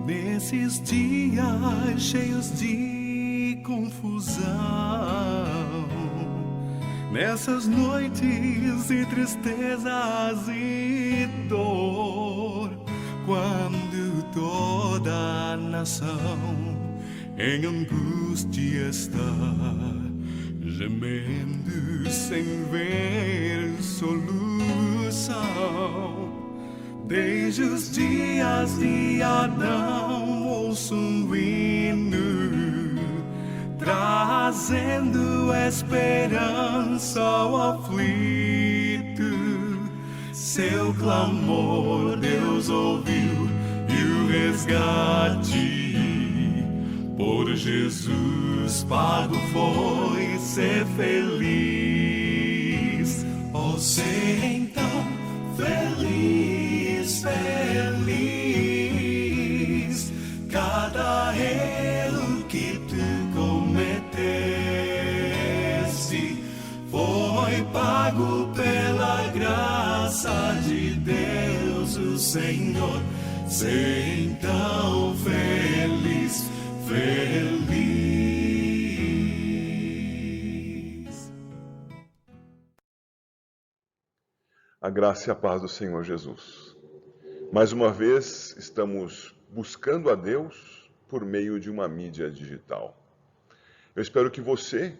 Nesses dias cheios de confusão, nessas noites de tristezas e dor, quando toda a nação em angústia está, gemendo sem ver solução. Desde os dias de Adão ouço um hino, trazendo esperança ao aflito. Seu clamor Deus ouviu e o resgate por Jesus pago foi ser feliz. Oh, ser então feliz, feliz, cada erro que tu cometeste foi pago pela graça de Deus, o Senhor. Ser então feliz, feliz. A graça e a paz do Senhor Jesus. Mais uma vez, estamos buscando a Deus por meio de uma mídia digital. Eu espero que você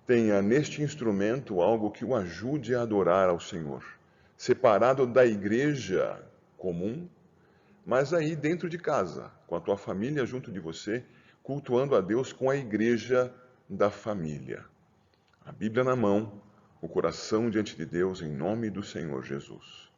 tenha neste instrumento algo que o ajude a adorar ao Senhor, separado da igreja comum, mas aí dentro de casa, com a tua família junto de você, cultuando a Deus com a igreja da família. A Bíblia na mão, o coração diante de Deus, em nome do Senhor Jesus.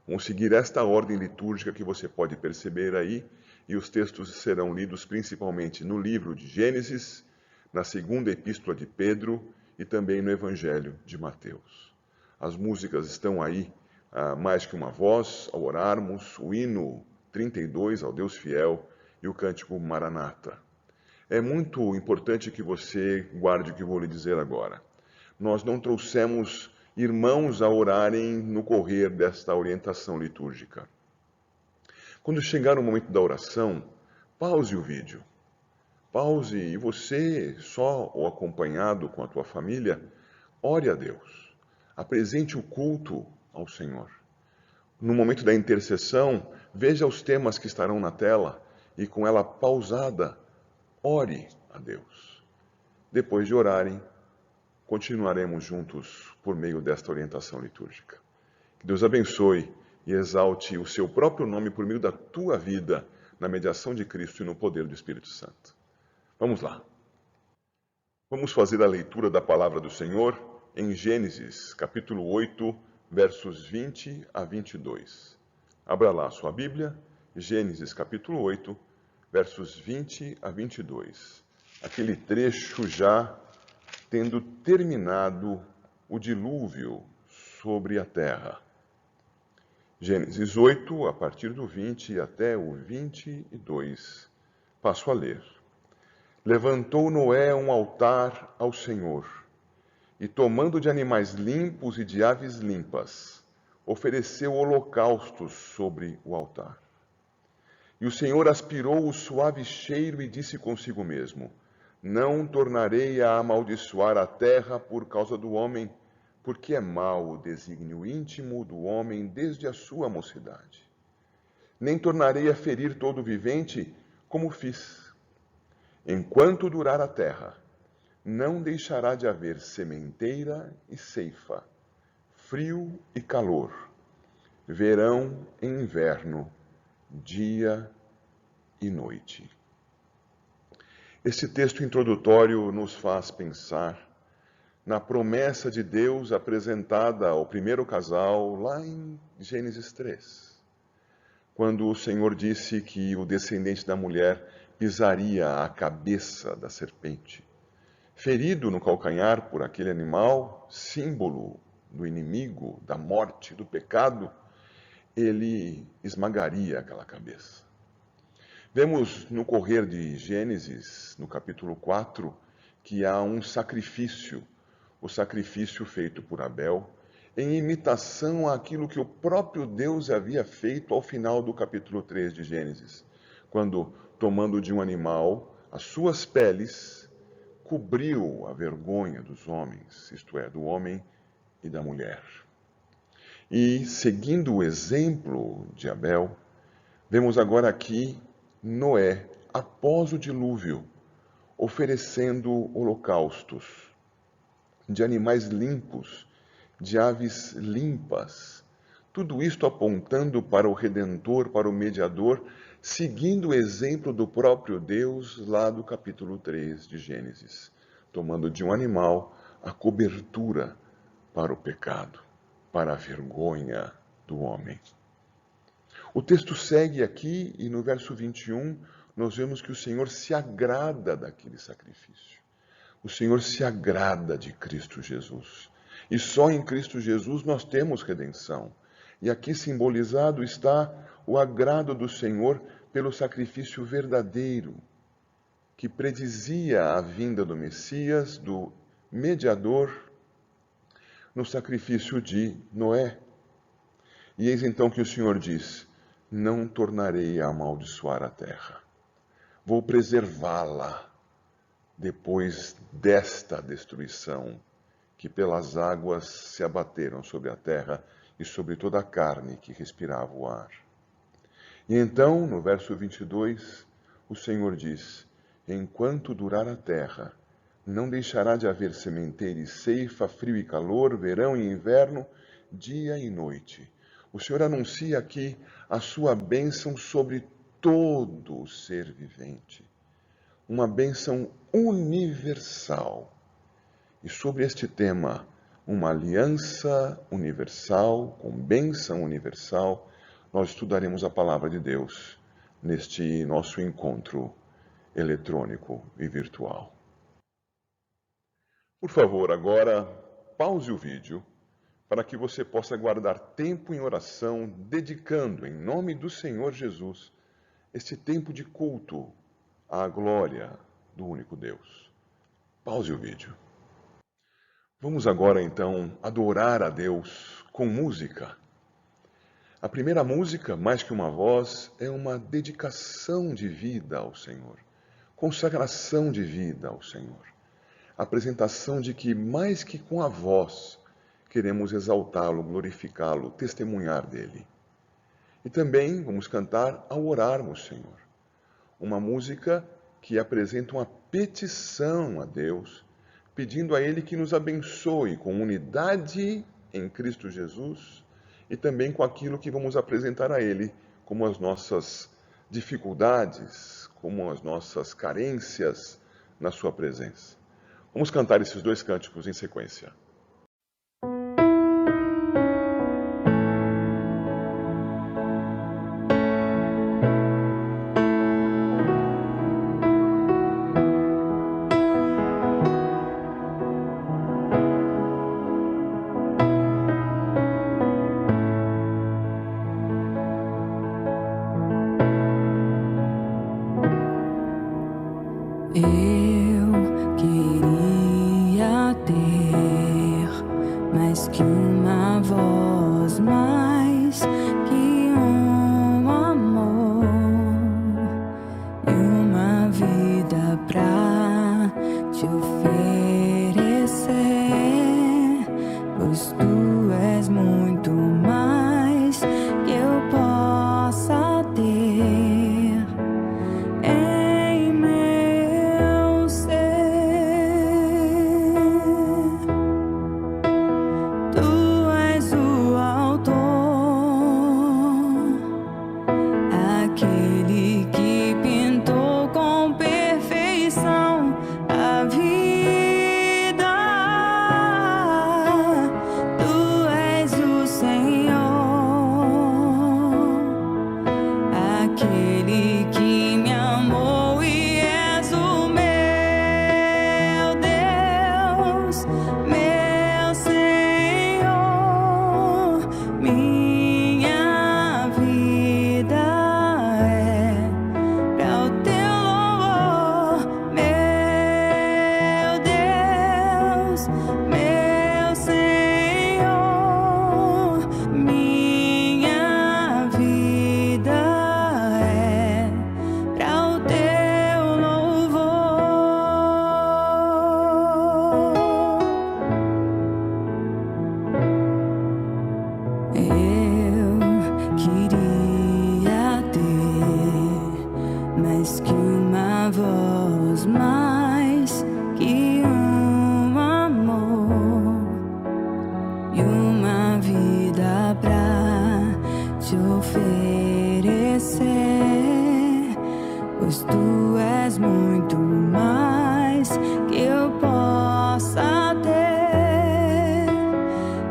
Vamos seguir esta ordem litúrgica que você pode perceber aí, e os textos serão lidos principalmente no livro de Gênesis, na segunda epístola de Pedro e também no Evangelho de Mateus. As músicas estão aí, mais que uma voz, ao orarmos, o hino 32 ao Deus fiel e o cântico Maranata. É muito importante que você guarde o que eu vou lhe dizer agora. Nós não trouxemos irmãos a orarem no correr desta orientação litúrgica. Quando chegar o momento da oração, pause o vídeo. Pause e você, só ou acompanhado com a tua família, ore a Deus. Apresente o culto ao Senhor. No momento da intercessão, veja os temas que estarão na tela e com ela pausada, ore a Deus. Depois de orarem, continuaremos juntos por meio desta orientação litúrgica. Que Deus abençoe e exalte o seu próprio nome por meio da tua vida, na mediação de Cristo e no poder do Espírito Santo. Vamos lá. Vamos fazer a leitura da palavra do Senhor em Gênesis, capítulo 8, versos 20 a 22. Abra lá a sua Bíblia, Gênesis, capítulo 8, versos 20 a 22. Aquele trecho já tendo terminado o dilúvio sobre a terra. Gênesis 8, a partir do 20 até o 22. Passo a ler. Levantou Noé um altar ao Senhor, e tomando de animais limpos e de aves limpas, ofereceu holocaustos sobre o altar. E o Senhor aspirou o suave cheiro e disse consigo mesmo: não tornarei a amaldiçoar a terra por causa do homem, porque é mau o desígnio íntimo do homem desde a sua mocidade. Nem tornarei a ferir todo vivente, como fiz. Enquanto durar a terra, não deixará de haver sementeira e ceifa, frio e calor, verão e inverno, dia e noite. Este texto introdutório nos faz pensar na promessa de Deus apresentada ao primeiro casal lá em Gênesis 3, quando o Senhor disse que o descendente da mulher pisaria a cabeça da serpente. Ferido no calcanhar por aquele animal, símbolo do inimigo, da morte, do pecado, ele esmagaria aquela cabeça. Vemos no correr de Gênesis, no capítulo 4, que há um sacrifício, o sacrifício feito por Abel, em imitação àquilo que o próprio Deus havia feito ao final do capítulo 3 de Gênesis, quando, tomando de um animal as suas peles, cobriu a vergonha dos homens, isto é, do homem e da mulher. E, seguindo o exemplo de Abel, vemos agora aqui Noé, após o dilúvio, oferecendo holocaustos de animais limpos, de aves limpas, tudo isto apontando para o Redentor, para o Mediador, seguindo o exemplo do próprio Deus lá do capítulo 3 de Gênesis, tomando de um animal a cobertura para o pecado, para a vergonha do homem. O texto segue aqui e no verso 21 nós vemos que o Senhor se agrada daquele sacrifício. O Senhor se agrada de Cristo Jesus. E só em Cristo Jesus nós temos redenção. E aqui simbolizado está o agrado do Senhor pelo sacrifício verdadeiro, que predizia a vinda do Messias, do mediador, no sacrifício de Noé. E eis então que o Senhor diz: não tornarei a amaldiçoar a terra. Vou preservá-la depois desta destruição, que pelas águas se abateram sobre a terra e sobre toda a carne que respirava o ar. E então, no verso 22, o Senhor diz: enquanto durar a terra, não deixará de haver sementeira e ceifa, frio e calor, verão e inverno, dia e noite. O Senhor anuncia aqui a sua bênção sobre todo o ser vivente. Uma bênção universal. E sobre este tema, uma aliança universal, com bênção universal, nós estudaremos a palavra de Deus neste nosso encontro eletrônico e virtual. Por favor, agora pause o vídeo para que você possa guardar tempo em oração, dedicando, em nome do Senhor Jesus, este tempo de culto à glória do único Deus. Pause o vídeo. Vamos agora, então, adorar a Deus com música. A primeira música, mais que uma voz, é uma dedicação de vida ao Senhor, consagração de vida ao Senhor, apresentação de que, mais que com a voz, queremos exaltá-lo, glorificá-lo, testemunhar dele. E também vamos cantar ao orarmos, Senhor. Uma música que apresenta uma petição a Deus, pedindo a Ele que nos abençoe com unidade em Cristo Jesus e também com aquilo que vamos apresentar a Ele, como as nossas dificuldades, como as nossas carências na Sua presença. Vamos cantar esses dois cânticos em sequência. Eu queria ter te oferecer, pois tu és muito mais que eu possa ter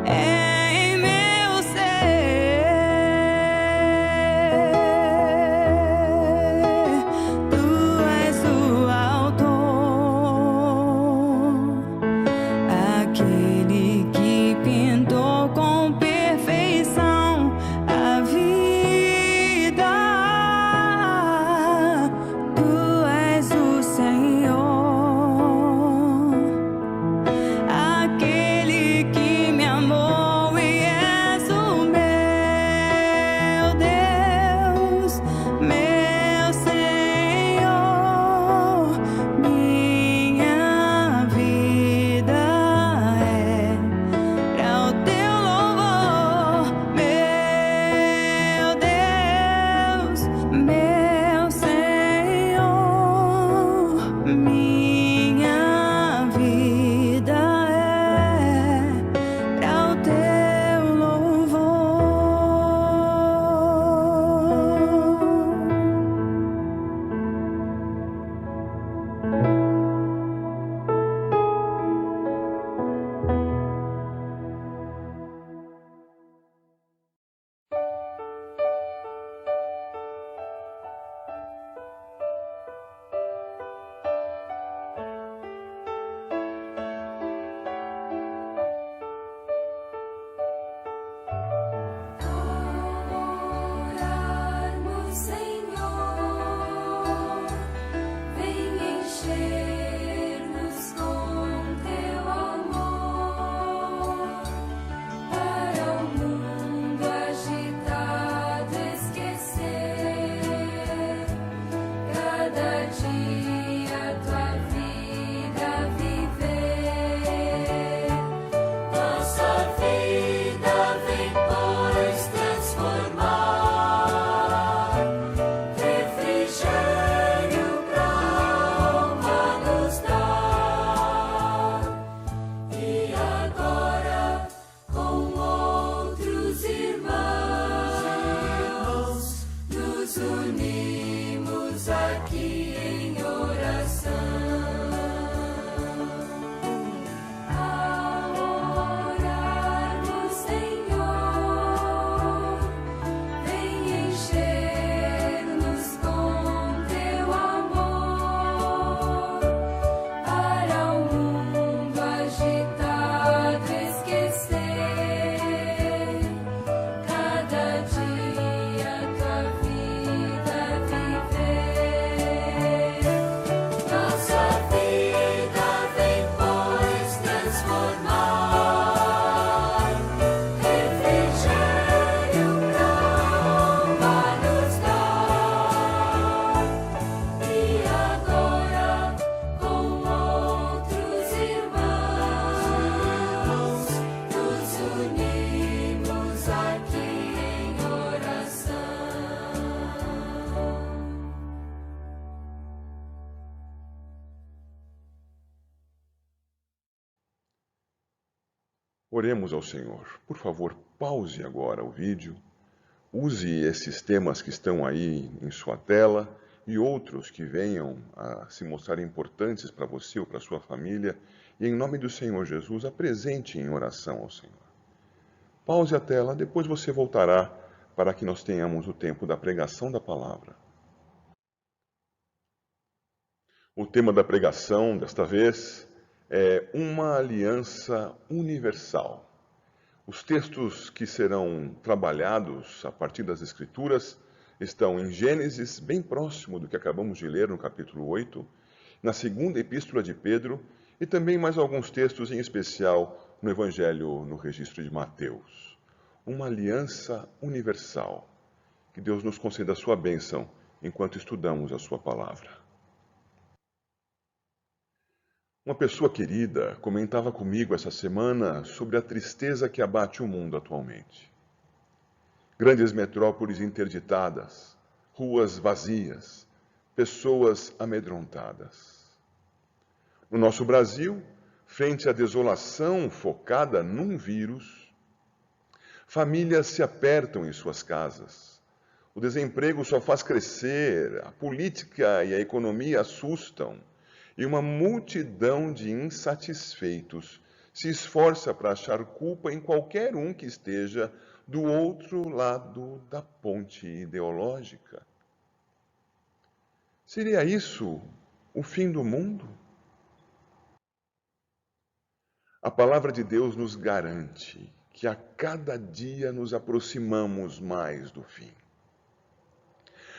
em meu ser. Tu és o autor, aquele que pintou com perfeição a vida. Tu és o Senhor, aquele que me amou e és o meu Deus, meu Senhor. Minha vida é para o teu louvor, meu Deus, meu Senhor. Minha vida é para o teu louvor. Adorarmos, Senhor, vem encher-nos com teu amor, para o mundo agitado esquecer, cada dia tua vida viver. Nossa vida vem, pois, transformar, refrigério pra alma nos dar. E agora, com outros irmãos, nos unimos aqui em oração. A orarmos, Senhor, vem encher-nos com teu amor, para o mundo agitado esquecer, cada dia tua vida viver. Nossa vida vem, pois, transformar, refrigério pra alma nos dar. E agora, com outros irmãos, nos unimos aqui em oração. Oremos ao Senhor. Por favor, pause agora o vídeo, use esses temas que estão aí em sua tela e outros que venham a se mostrar importantes para você ou para sua família, e em nome do Senhor Jesus, apresente em oração ao Senhor. Pause a tela, depois você voltará para que nós tenhamos o tempo da pregação da palavra. O tema da pregação, desta vez, é uma aliança universal. Os textos que serão trabalhados a partir das Escrituras estão em Gênesis, bem próximo do que acabamos de ler no capítulo 8, na segunda epístola de Pedro e também mais alguns textos, em especial no Evangelho, no registro de Mateus. Uma aliança universal. Que Deus nos conceda a sua bênção enquanto estudamos a sua palavra. Uma pessoa querida comentava comigo essa semana sobre a tristeza que abate o mundo atualmente. Grandes metrópoles interditadas, ruas vazias, pessoas amedrontadas. No nosso Brasil, frente à desolação focada num vírus, Famílias se apertam em suas casas. O desemprego só faz crescer, a política e a economia assustam, e uma multidão de insatisfeitos se esforça para achar culpa em qualquer um que esteja do outro lado da ponte ideológica. Seria isso o fim do mundo? A palavra de Deus nos garante que a cada dia nos aproximamos mais do fim.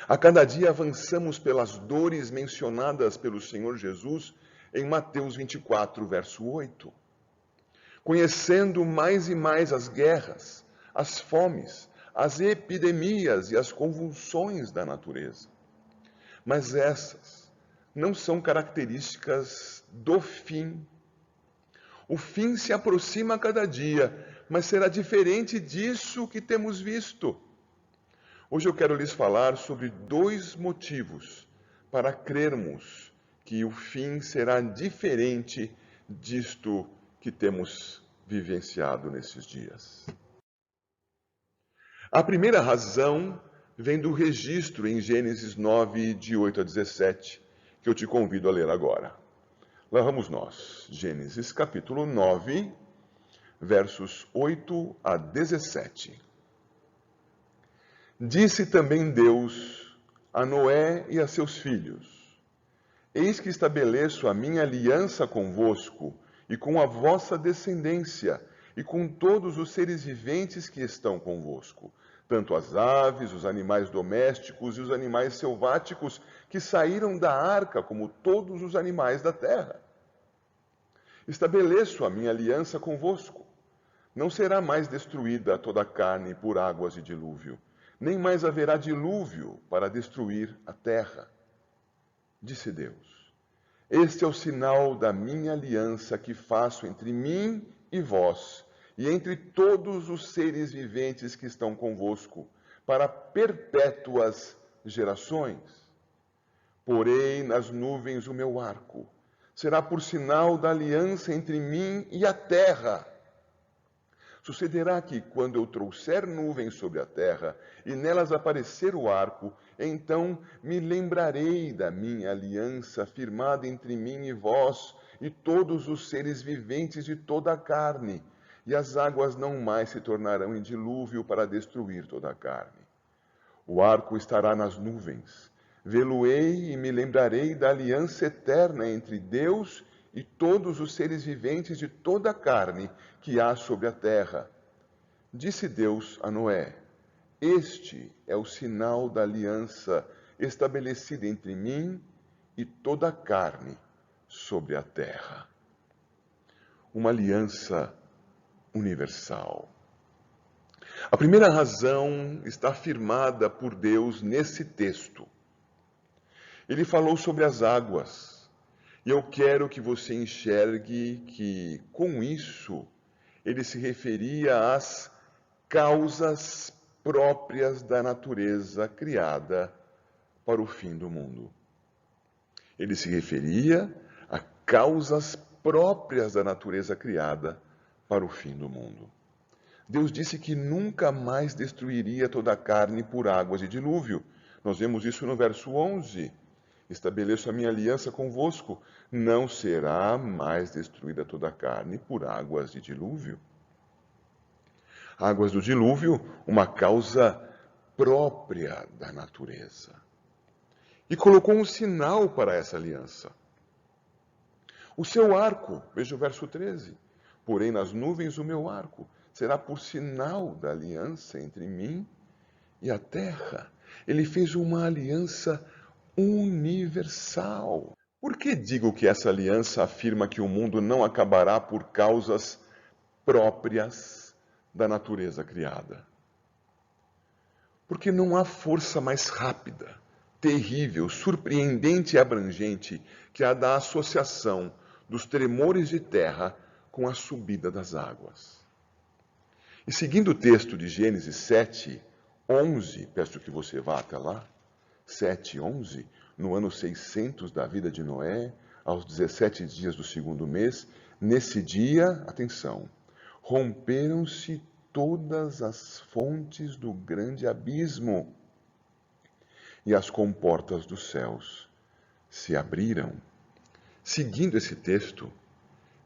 A cada dia avançamos pelas dores mencionadas pelo Senhor Jesus em Mateus 24, verso 8. Conhecendo mais e mais as guerras, as fomes, as epidemias e as convulsões da natureza. Mas essas não são características do fim. O fim se aproxima a cada dia, mas será diferente disso que temos visto. Hoje eu quero lhes falar sobre 2 motivos para crermos que o fim será diferente disto que temos vivenciado nesses dias. A primeira razão vem do registro em Gênesis 9, de 8 a 17, que eu te convido a ler agora. Lá vamos nós, Gênesis capítulo 9, versos 8 a 17. Disse também Deus a Noé e a seus filhos: Eis que estabeleço a minha aliança convosco e com a vossa descendência e com todos os seres viventes que estão convosco, tanto as aves, os animais domésticos e os animais selváticos que saíram da arca, como todos os animais da terra. Estabeleço a minha aliança convosco. Não será mais destruída toda a carne por águas de dilúvio, nem mais haverá dilúvio para destruir a terra. Disse Deus: Este é o sinal da minha aliança que faço entre mim e vós, e entre todos os seres viventes que estão convosco, para perpétuas gerações. Porei nas nuvens o meu arco. Será por sinal da aliança entre mim e a terra. Sucederá que, quando eu trouxer nuvens sobre a terra, e nelas aparecer o arco, então me lembrarei da minha aliança firmada entre mim e vós, e todos os seres viventes de toda a carne, e as águas não mais se tornarão em dilúvio para destruir toda a carne. O arco estará nas nuvens. Vê-lo-ei e me lembrarei da aliança eterna entre Deus e todos os seres viventes de toda a carne que há sobre a terra. Disse Deus a Noé: Este é o sinal da aliança estabelecida entre mim e toda a carne sobre a terra. Uma aliança universal. A primeira razão está afirmada por Deus nesse texto. Ele falou sobre as águas, e eu quero que você enxergue que, com isso, ele se referia às causas próprias da natureza criada para o fim do mundo. Ele se referia a causas próprias da natureza criada para o fim do mundo. Deus disse que nunca mais destruiria toda a carne por águas de dilúvio. Nós vemos isso no verso 11. Estabeleço a minha aliança convosco, não será mais destruída toda a carne por águas de dilúvio. Águas do dilúvio, uma causa própria da natureza. E colocou um sinal para essa aliança. O seu arco, veja o verso 13. Porém, nas nuvens o meu arco será por sinal da aliança entre mim e a terra. Ele fez uma aliança universal. Por que digo que essa aliança afirma que o mundo não acabará por causas próprias da natureza criada? Porque não há força mais rápida, terrível, surpreendente e abrangente que a da associação dos tremores de terra com a subida das águas. E seguindo o texto de Gênesis 7, 11, peço que você vá até lá, 7, 11, no ano 600 da vida de Noé, aos 17 dias do segundo mês, nesse dia, atenção, romperam-se todas as fontes do grande abismo, e as comportas dos céus se abriram. Seguindo esse texto,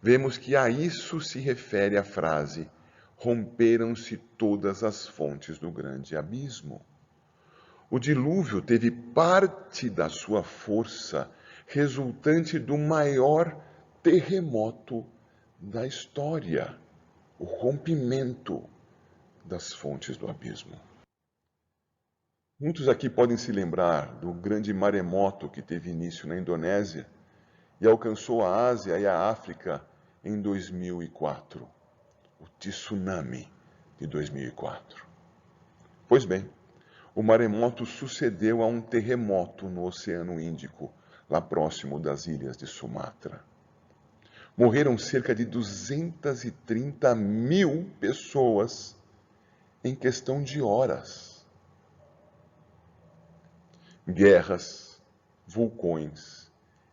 vemos que a isso se refere a frase: romperam-se todas as fontes do grande abismo. O dilúvio teve parte da sua força resultante do maior terremoto da história, o rompimento das fontes do abismo. Muitos aqui podem se lembrar do grande maremoto que teve início na Indonésia e alcançou a Ásia e a África em 2004, o tsunami de 2004. Pois bem, o maremoto sucedeu a um terremoto no Oceano Índico, lá próximo das ilhas de Sumatra. Morreram cerca de 230 mil pessoas em questão de horas. Guerras, vulcões,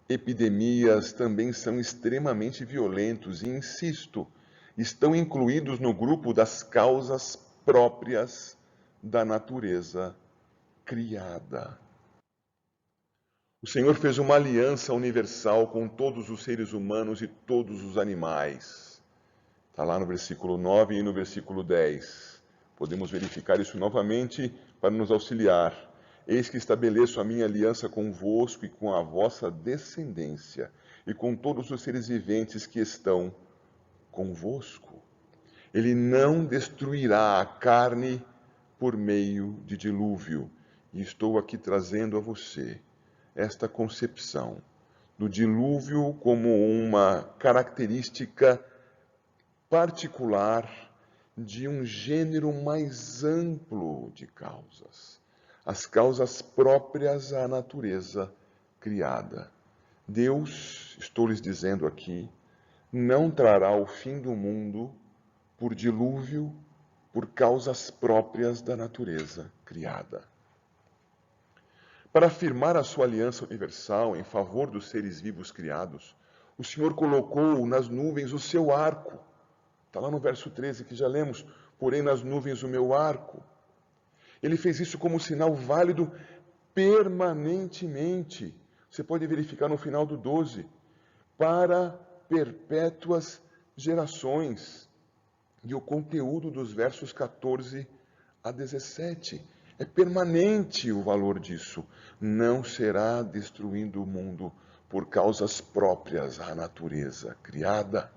epidemias também são extremamente violentos e, insisto, estão incluídos no grupo das causas próprias da natureza criada. O Senhor fez uma aliança universal com todos os seres humanos e todos os animais. Está lá no versículo 9 e no versículo 10. Podemos verificar isso novamente para nos auxiliar. Eis que estabeleço a minha aliança convosco e com a vossa descendência, e com todos os seres viventes que estão convosco. Ele não destruirá a carne por meio de dilúvio. E estou aqui trazendo a você esta concepção do dilúvio como uma característica particular de um gênero mais amplo de causas, as causas próprias à natureza criada. Deus, estou lhes dizendo aqui, não trará o fim do mundo por dilúvio, por causas próprias da natureza criada. Para afirmar a sua aliança universal em favor dos seres vivos criados, o Senhor colocou nas nuvens o seu arco. Está lá no verso 13 que já lemos, porém nas nuvens o meu arco. Ele fez isso como sinal válido permanentemente. Você pode verificar no final do 12, para perpétuas gerações. E o conteúdo dos versos 14 a 17. É permanente o valor disso. Não será destruindo o mundo por causas próprias à natureza criada.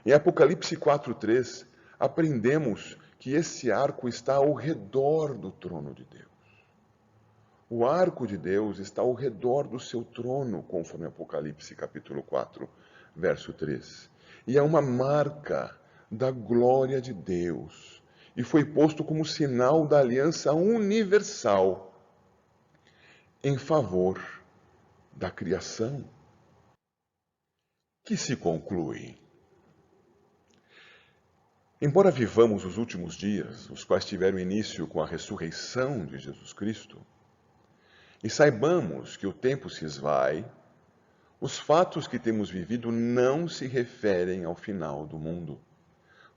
Em Apocalipse 4:3, aprendemos que esse arco está ao redor do trono de Deus. O arco de Deus está ao redor do seu trono, conforme Apocalipse capítulo 4, verso 3. E é uma marca da glória de Deus. E foi posto como sinal da aliança universal em favor da criação, que se conclui. Embora vivamos os últimos dias, os quais tiveram início com a ressurreição de Jesus Cristo, e saibamos que o tempo se esvai, os fatos que temos vivido não se referem ao final do mundo,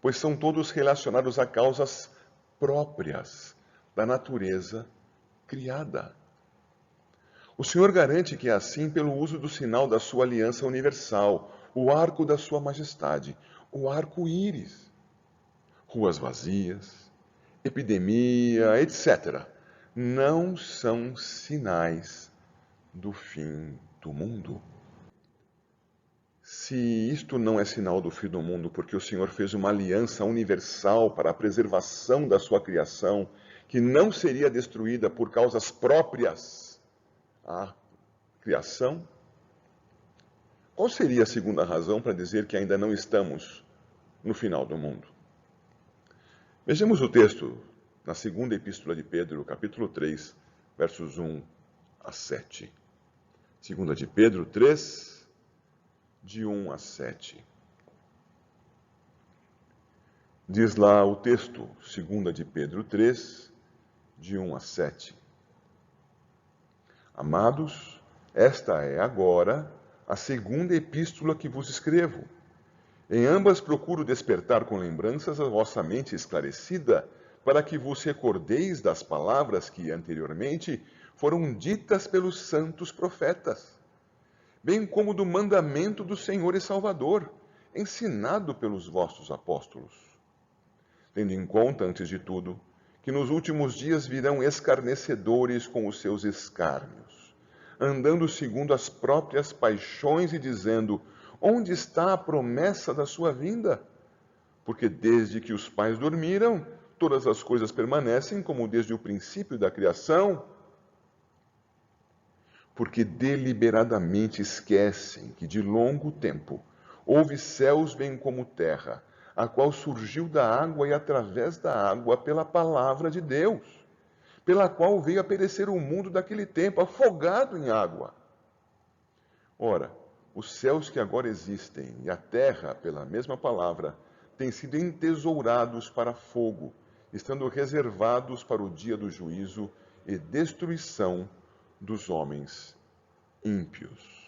pois são todos relacionados a causas próprias da natureza criada. O Senhor garante que é assim pelo uso do sinal da sua aliança universal, o arco da sua majestade, o arco-íris. Ruas vazias, epidemia, etc., não são sinais do fim do mundo. Se isto não é sinal do fim do mundo, porque o Senhor fez uma aliança universal para a preservação da sua criação, que não seria destruída por causas próprias à criação, qual seria a segunda razão para dizer que ainda não estamos no final do mundo? Vejamos o texto na segunda epístola de Pedro, capítulo 3, versos 1 a 7. Segunda de Pedro 3, de 1 a 7. Diz lá o texto, 2 de Pedro 3, de 1 a 7. Amados, esta é agora a segunda epístola que vos escrevo. Em ambas procuro despertar com lembranças a vossa mente esclarecida, para que vos recordeis das palavras que anteriormente foram ditas pelos santos profetas, bem como do mandamento do Senhor e Salvador, ensinado pelos vossos apóstolos. Tendo em conta, antes de tudo, que nos últimos dias virão escarnecedores com os seus escárnios, andando segundo as próprias paixões e dizendo: onde está a promessa da sua vinda? Porque desde que os pais dormiram, todas as coisas permanecem como desde o princípio da criação. Porque deliberadamente esquecem que de longo tempo houve céus bem como terra, a qual surgiu da água e através da água pela palavra de Deus, pela qual veio a perecer o mundo daquele tempo, afogado em água. Ora, os céus que agora existem e a terra, pela mesma palavra, têm sido entesourados para fogo, estando reservados para o dia do juízo e destruição dos homens ímpios.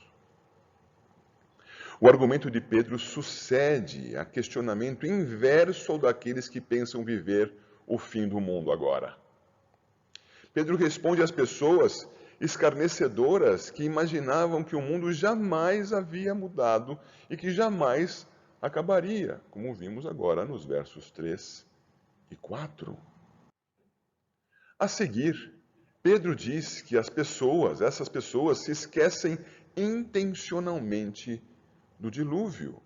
O argumento de Pedro sucede a questionamento inverso ao daqueles que pensam viver o fim do mundo agora. Pedro responde às pessoas escarnecedoras que imaginavam que o mundo jamais havia mudado e que jamais acabaria, como vimos agora nos versos 3 e 4. A seguir, Pedro diz que essas pessoas se esquecem intencionalmente do dilúvio.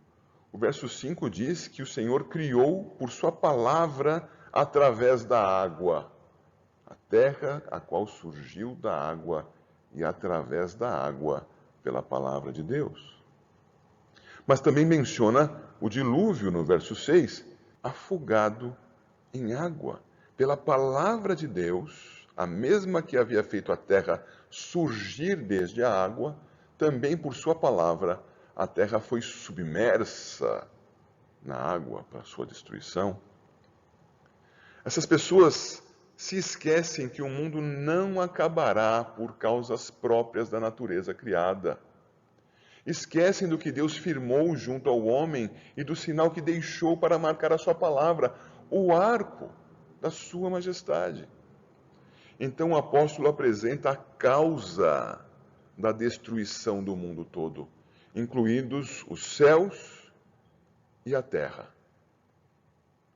O verso 5 diz que o Senhor criou por sua palavra através da água, a terra a qual surgiu da água e através da água pela palavra de Deus. Mas também menciona o dilúvio no verso 6, afogado em água, pela palavra de Deus, a mesma que havia feito a terra surgir desde a água, também por sua palavra a terra foi submersa na água para sua destruição. Essas pessoas se esquecem que o mundo não acabará por causas próprias da natureza criada. Esquecem do que Deus firmou junto ao homem e do sinal que deixou para marcar a sua palavra, o arco da sua majestade. Então o apóstolo apresenta a causa da destruição do mundo todo, incluídos os céus e a terra.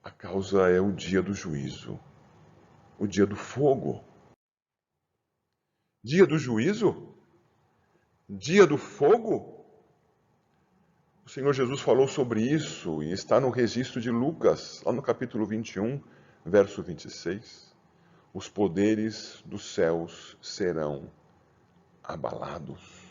A causa é o dia do juízo, o dia do fogo. Dia do juízo? Dia do fogo? O Senhor Jesus falou sobre isso e está no registro de Lucas, lá no capítulo 21, verso 26. Os poderes dos céus serão abalados.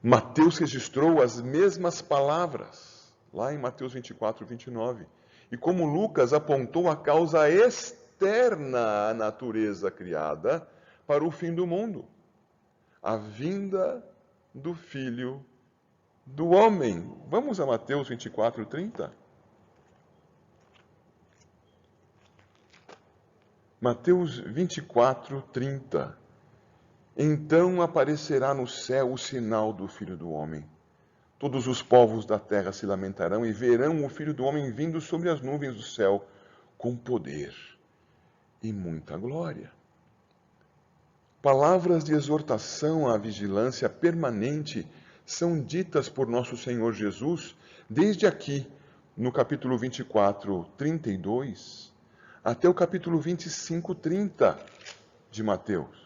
Mateus registrou as mesmas palavras, lá em Mateus 24, 29. E como Lucas apontou a causa externa à natureza criada para o fim do mundo, a vinda do Filho do Homem. Vamos a Mateus 24, 30? Mateus 24, 30. Então aparecerá no céu o sinal do Filho do Homem. Todos os povos da terra se lamentarão e verão o Filho do Homem vindo sobre as nuvens do céu com poder e muita glória. Palavras de exortação à vigilância permanente são ditas por nosso Senhor Jesus desde aqui, no capítulo 24, 32, até o capítulo 25, 30 de Mateus.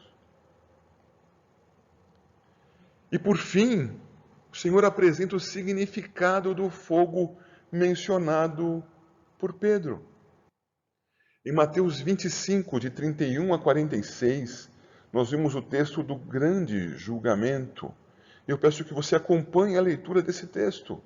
E por fim, o Senhor apresenta o significado do fogo mencionado por Pedro. Em Mateus 25, de 31 a 46, nós vimos o texto do grande julgamento. Eu peço que você acompanhe a leitura desse texto.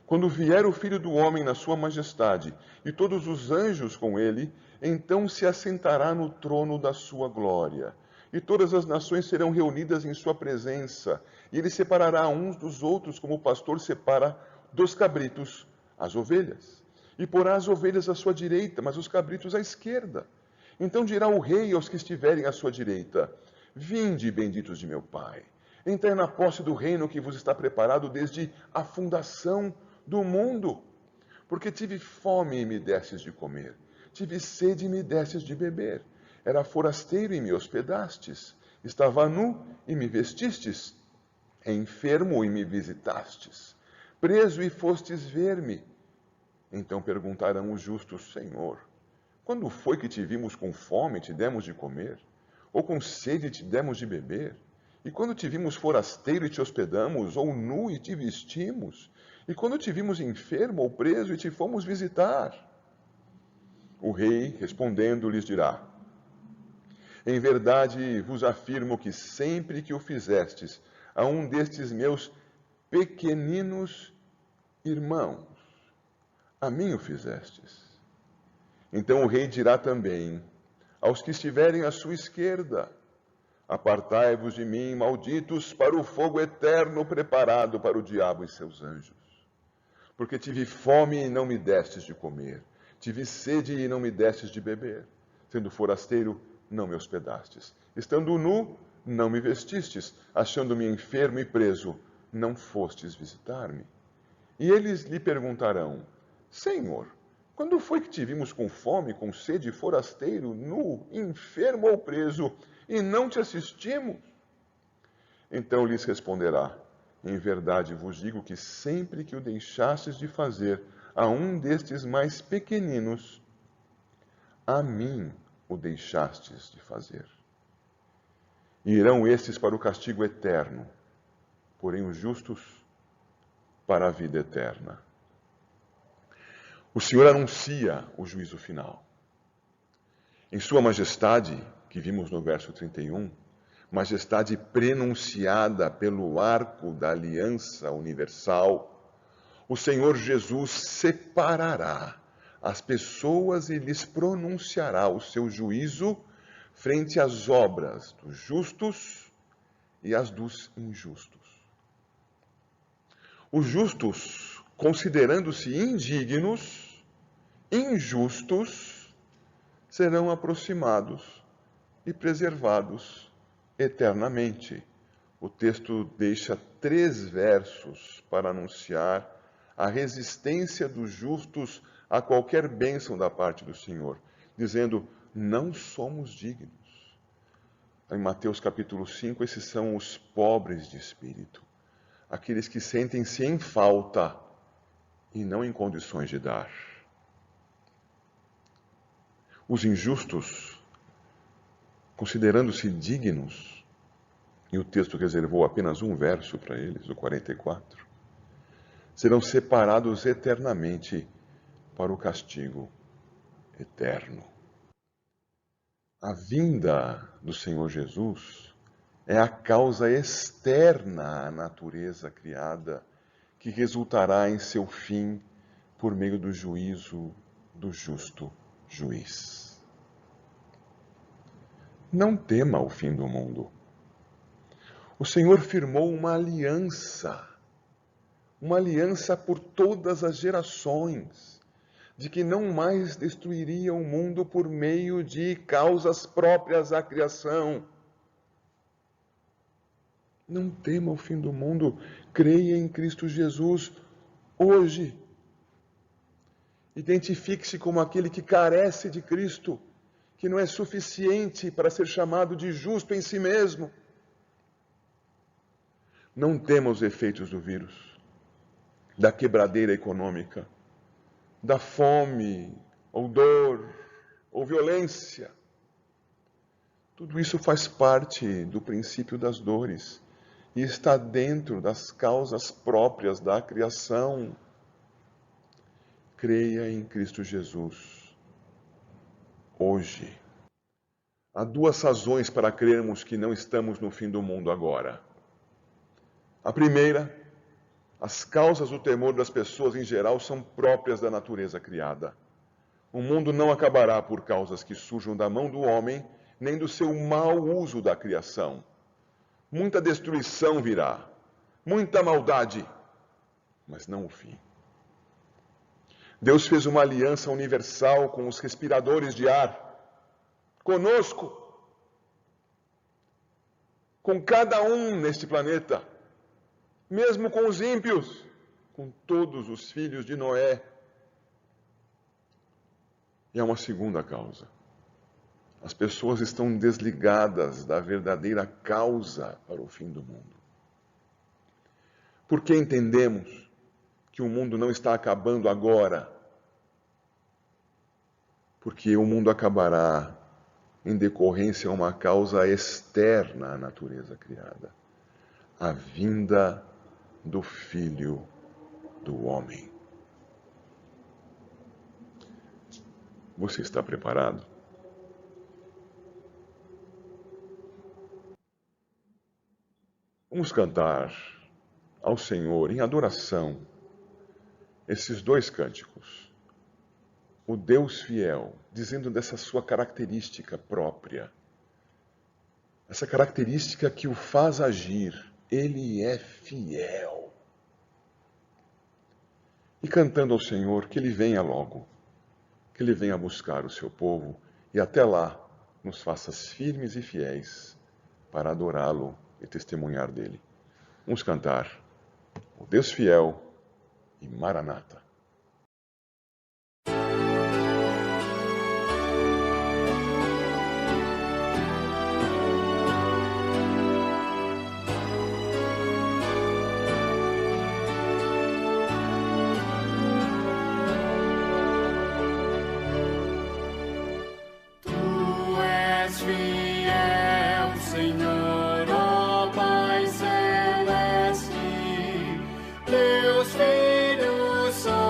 Quando vier o Filho do Homem na sua majestade e todos os anjos com ele, então se assentará no trono da sua glória. E todas as nações serão reunidas em sua presença, e ele separará uns dos outros, como o pastor separa dos cabritos as ovelhas. E porá as ovelhas à sua direita, mas os cabritos à esquerda. Então dirá o rei aos que estiverem à sua direita: Vinde, benditos de meu Pai, entrei na posse do reino que vos está preparado desde a fundação do mundo. Porque tive fome e me destes de comer, tive sede e me destes de beber. Era forasteiro e me hospedastes, estava nu e me vestistes, enfermo e me visitastes, preso e fostes ver-me. Então perguntarão os justos: Senhor, quando foi que te vimos com fome e te demos de comer? Ou com sede e te demos de beber? E quando te vimos forasteiro e te hospedamos, ou nu e te vestimos? E quando te vimos enfermo ou preso e te fomos visitar? O rei, respondendo, lhes dirá: Em verdade vos afirmo que sempre que o fizestes a um destes meus pequeninos irmãos, a mim o fizestes. Então o rei dirá também aos que estiverem à sua esquerda: Apartai-vos de mim, malditos, para o fogo eterno preparado para o diabo e seus anjos. Porque tive fome e não me destes de comer, tive sede e não me destes de beber. Sendo forasteiro, não me hospedastes. Estando nu, não me vestistes. Achando-me enfermo e preso, não fostes visitar-me. E eles lhe perguntarão: Senhor, quando foi que te vimos com fome, com sede, forasteiro, nu, enfermo ou preso, e não te assistimos? Então lhes responderá: Em verdade vos digo que sempre que o deixastes de fazer a um destes mais pequeninos, a mim o deixastes de fazer. E irão estes para o castigo eterno, porém os justos para a vida eterna. O Senhor anuncia o juízo final. Em sua majestade, que vimos no verso 31, majestade prenunciada pelo arco da aliança universal, o Senhor Jesus separará as pessoas e lhes pronunciará o seu juízo frente às obras dos justos e às dos injustos. Os justos, considerando-se indignos, injustos, serão aproximados e preservados eternamente. O texto deixa 3 versos para anunciar a resistência dos justos a qualquer bênção da parte do Senhor, dizendo: não somos dignos. Em Mateus capítulo 5, esses são os pobres de espírito, aqueles que sentem-se em falta e não em condições de dar. Os injustos, considerando-se dignos, e o texto reservou apenas um verso para eles, o 44, serão separados eternamente para o castigo eterno. A vinda do Senhor Jesus é a causa externa à natureza criada que resultará em seu fim por meio do juízo do justo juiz. Não tema o fim do mundo. O Senhor firmou uma aliança por todas as gerações, de que não mais destruiria o mundo por meio de causas próprias à criação. Não tema o fim do mundo, creia em Cristo Jesus hoje. Identifique-se como aquele que carece de Cristo, que não é suficiente para ser chamado de justo em si mesmo. Não tema os efeitos do vírus, da quebradeira econômica, da fome, ou dor, ou violência. Tudo isso faz parte do princípio das dores e está dentro das causas próprias da criação. Creia em Cristo Jesus hoje. Há 2 razões para crermos que não estamos no fim do mundo agora. A primeira, as causas do temor das pessoas em geral são próprias da natureza criada. O mundo não acabará por causas que surjam da mão do homem, nem do seu mau uso da criação. Muita destruição virá, muita maldade, mas não o fim. Deus fez uma aliança universal com os respiradores de ar, conosco, com cada um neste planeta, mesmo com os ímpios, com todos os filhos de Noé. E há uma segunda causa. As pessoas estão desligadas da verdadeira causa para o fim do mundo. Por que entendemos que o mundo não está acabando agora? Porque o mundo acabará em decorrência a uma causa externa à natureza criada, a vinda do Filho do Homem. Você está preparado? Vamos cantar ao Senhor em adoração esses dois cânticos. O Deus fiel, dizendo dessa sua característica própria, essa característica que o faz agir. Ele é fiel. E cantando ao Senhor que Ele venha logo, que Ele venha buscar o seu povo e até lá nos faças firmes e fiéis para adorá-lo e testemunhar dele. Vamos cantar o Deus fiel e Maranata. Tu és fiel, Senhor, ó Pai celeste, teus filhos são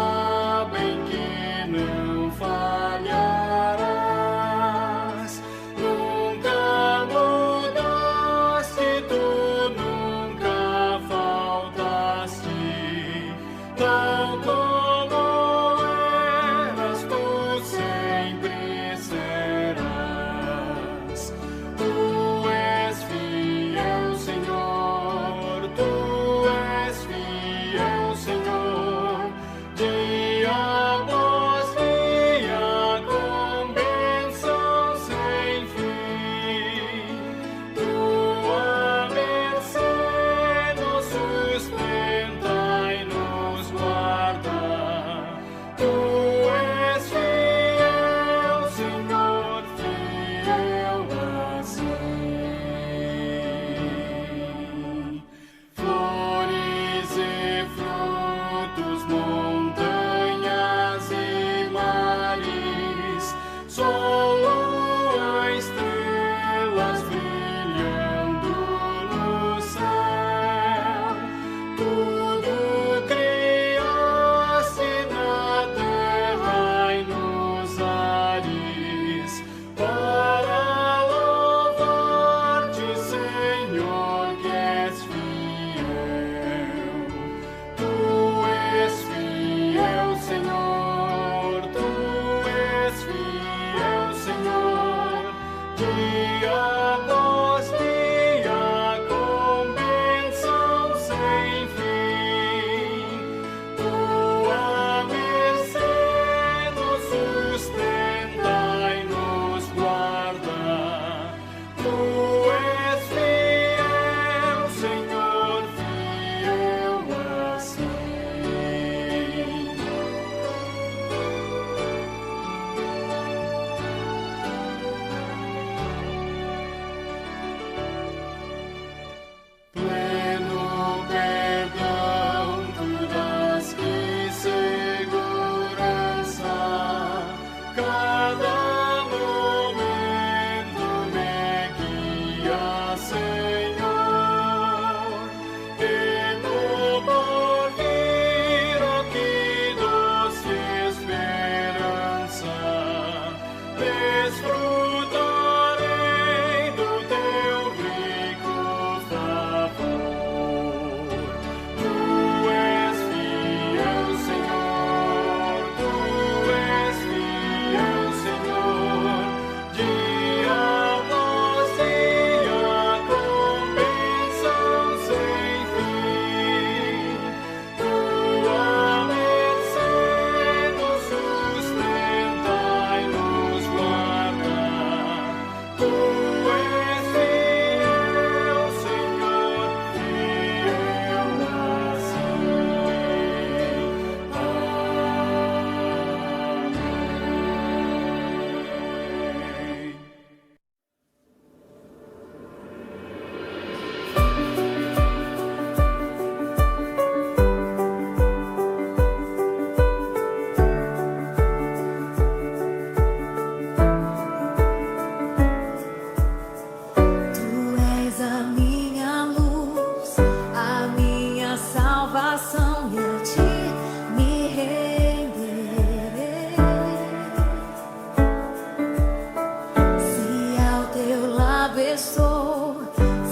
estou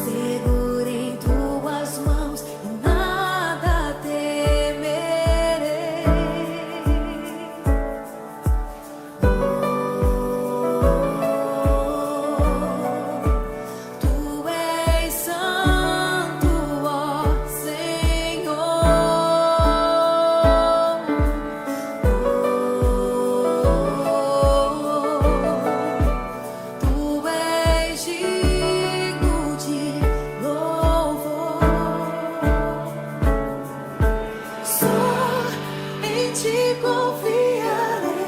seguro em tuas mãos e nada temerei. Tu és santo, ó Senhor. Tu és digno de louvor. Só em ti confiarei,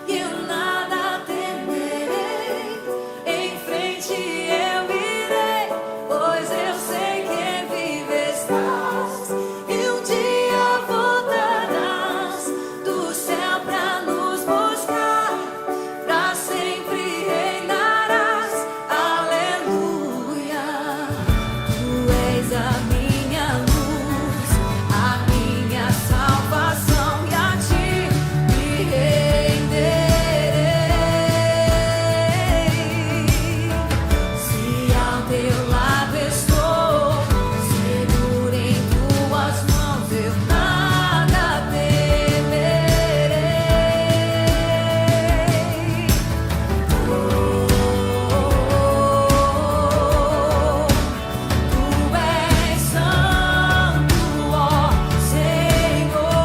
eu nada temerei. Em frente eu irei, pois eu sei que vivo estás. E um dia voltarás do céu pra nos buscar. Pra sempre reinarás, aleluia. Tu és a minha luz, a minha salvação, e a ti me renderei. Se ao teu lado estou, seguro em tuas mãos, eu nada temerei. Tu és santo, ó Senhor.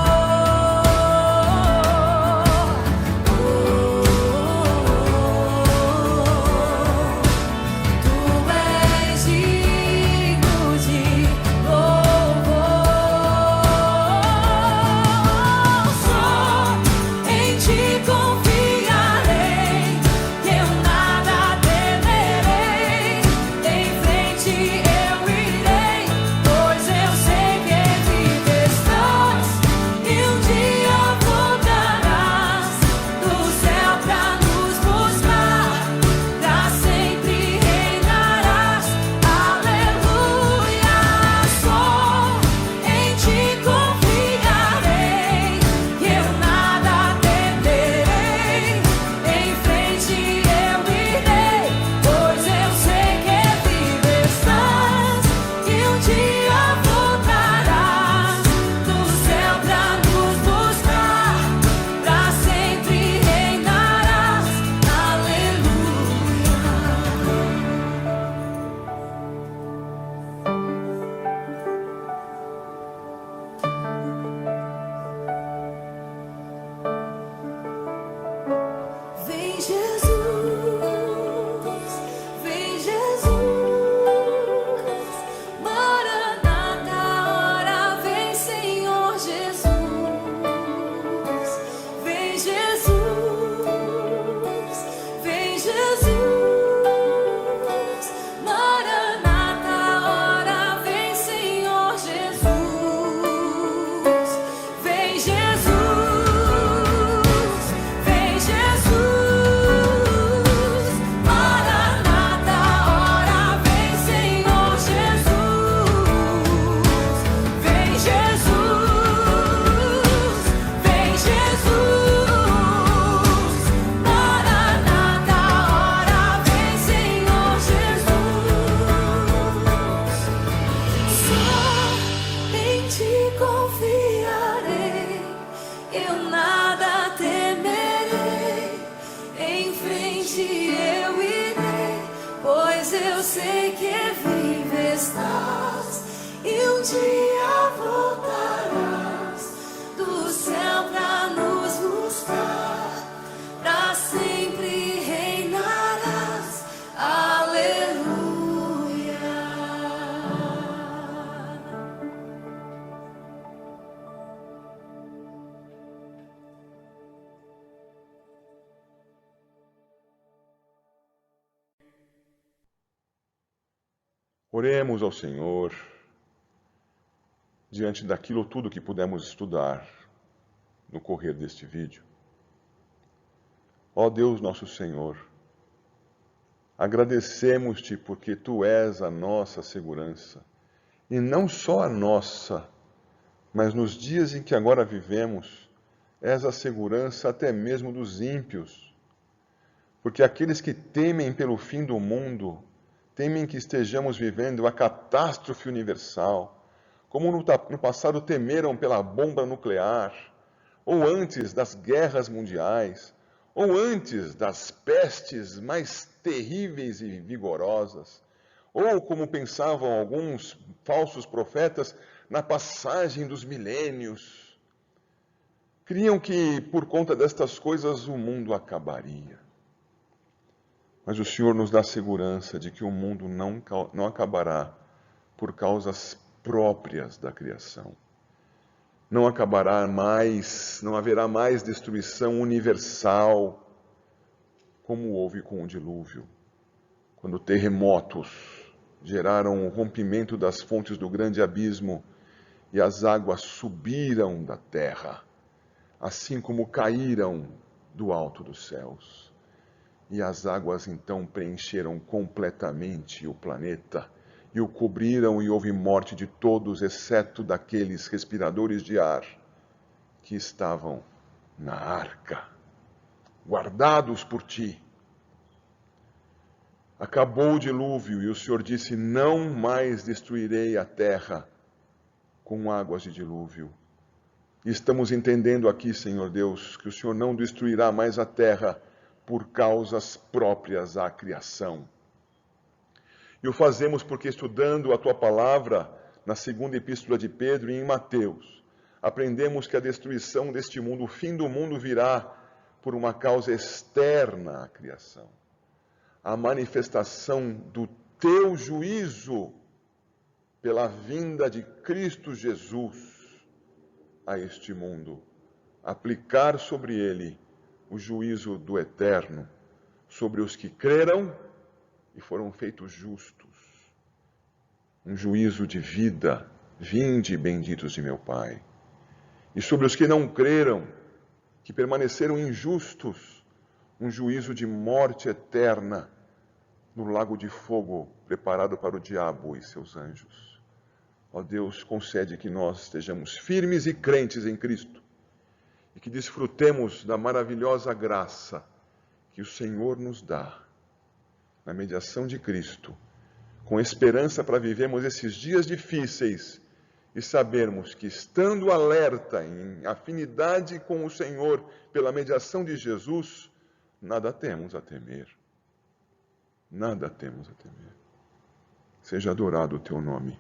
Tu és digno de louvor. Só em ti confiarei, eu nada temerei. Em frente eu irei, pois eu sei que vivo estás. E um dia voltarás do céu pra nos buscar. Pra sempre reinarás, aleluia. Só em ti confiarei, eu nada temerei. Em frente eu irei, pois eu sei que vivo estás. E um dia voltarás do céu pra nos buscar. Pra sempre reinarás, aleluia. Vem Jesus, vem Jesus, Maranata, hora vem Senhor Jesus. Vem Jesus, vem Jesus, Maranata, hora vem Senhor Jesus. Vem Jesus, vem Jesus, Maranata, hora vem Senhor Jesus. Vem Jesus, vem Jesus, Maranata, hora vem Senhor Jesus. Só em ti confiarei, eu nada temerei. Em frente eu irei, pois eu sei que vivo estás. E um dia voltarás do céu pra nos buscar. Pra sempre reinarás, aleluia. Oremos ao Senhor diante daquilo tudo que pudemos estudar no correr deste vídeo. Ó Deus nosso Senhor, agradecemos-te porque Tu és a nossa segurança, e não só a nossa, mas nos dias em que agora vivemos, és a segurança até mesmo dos ímpios, porque aqueles que temem pelo fim do mundo temem que estejamos vivendo a catástrofe universal, como no passado temeram pela bomba nuclear, ou antes das guerras mundiais, ou antes das pestes mais terríveis e vigorosas, ou como pensavam alguns falsos profetas na passagem dos milênios. Criam que por conta destas coisas o mundo acabaria. Mas o Senhor nos dá segurança de que o mundo não acabará por causas próprias da criação. Não acabará mais, não haverá mais destruição universal, como houve com o dilúvio, quando terremotos geraram o rompimento das fontes do grande abismo e as águas subiram da terra, assim como caíram do alto dos céus. E as águas então preencheram completamente o planeta e o cobriram, e houve morte de todos, exceto daqueles respiradores de ar que estavam na arca, guardados por ti. Acabou o dilúvio e o Senhor disse: não mais destruirei a terra com águas de dilúvio. E estamos entendendo aqui, Senhor Deus, que o Senhor não destruirá mais a terra por causas próprias à criação. E o fazemos porque, estudando a Tua palavra na segunda epístola de Pedro e em Mateus, aprendemos que a destruição deste mundo, o fim do mundo, virá por uma causa externa à criação. A manifestação do Teu juízo pela vinda de Cristo Jesus a este mundo, aplicar sobre ele o juízo do eterno, sobre os que creram e foram feitos justos. Um juízo de vida, vinde benditos de meu Pai. E sobre os que não creram, que permaneceram injustos, um juízo de morte eterna no lago de fogo preparado para o diabo e seus anjos. Ó Deus, concede que nós estejamos firmes e crentes em Cristo e que desfrutemos da maravilhosa graça que o Senhor nos dá na mediação de Cristo, com esperança para vivermos esses dias difíceis e sabermos que, estando alerta, em afinidade com o Senhor, pela mediação de Jesus, nada temos a temer. Nada temos a temer. Seja adorado o teu nome.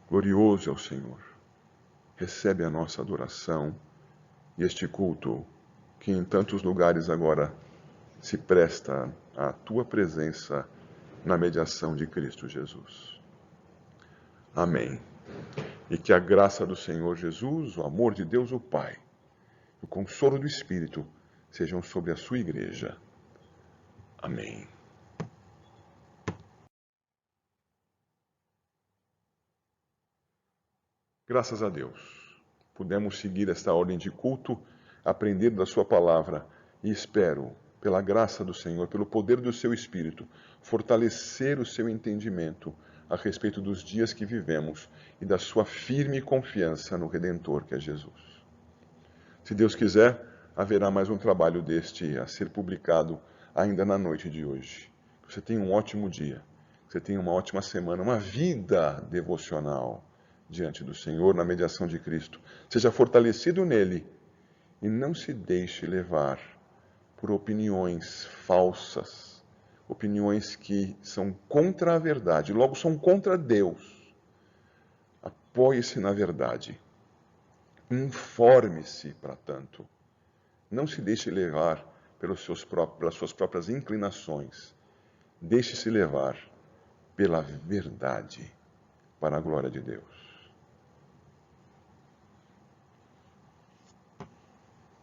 Glorioso é o Senhor. Recebe a nossa adoração e este culto que em tantos lugares agora se presta à tua presença na mediação de Cristo Jesus. Amém. E que a graça do Senhor Jesus, o amor de Deus o Pai, o consolo do Espírito sejam sobre a sua igreja. Amém. Graças a Deus, pudemos seguir esta ordem de culto, aprender da sua palavra e espero, pela graça do Senhor, pelo poder do seu Espírito, fortalecer o seu entendimento a respeito dos dias que vivemos e da sua firme confiança no Redentor que é Jesus. Se Deus quiser, haverá mais um trabalho deste a ser publicado ainda na noite de hoje. Você tenha um ótimo dia, você tenha uma ótima semana, uma vida devocional diante do Senhor, na mediação de Cristo. Seja fortalecido nele e não se deixe levar por opiniões falsas, opiniões que são contra a verdade, logo são contra Deus. Apoie-se na verdade. Informe-se, para tanto. Não se deixe levar pelas suas próprias inclinações. Deixe-se levar pela verdade, para a glória de Deus.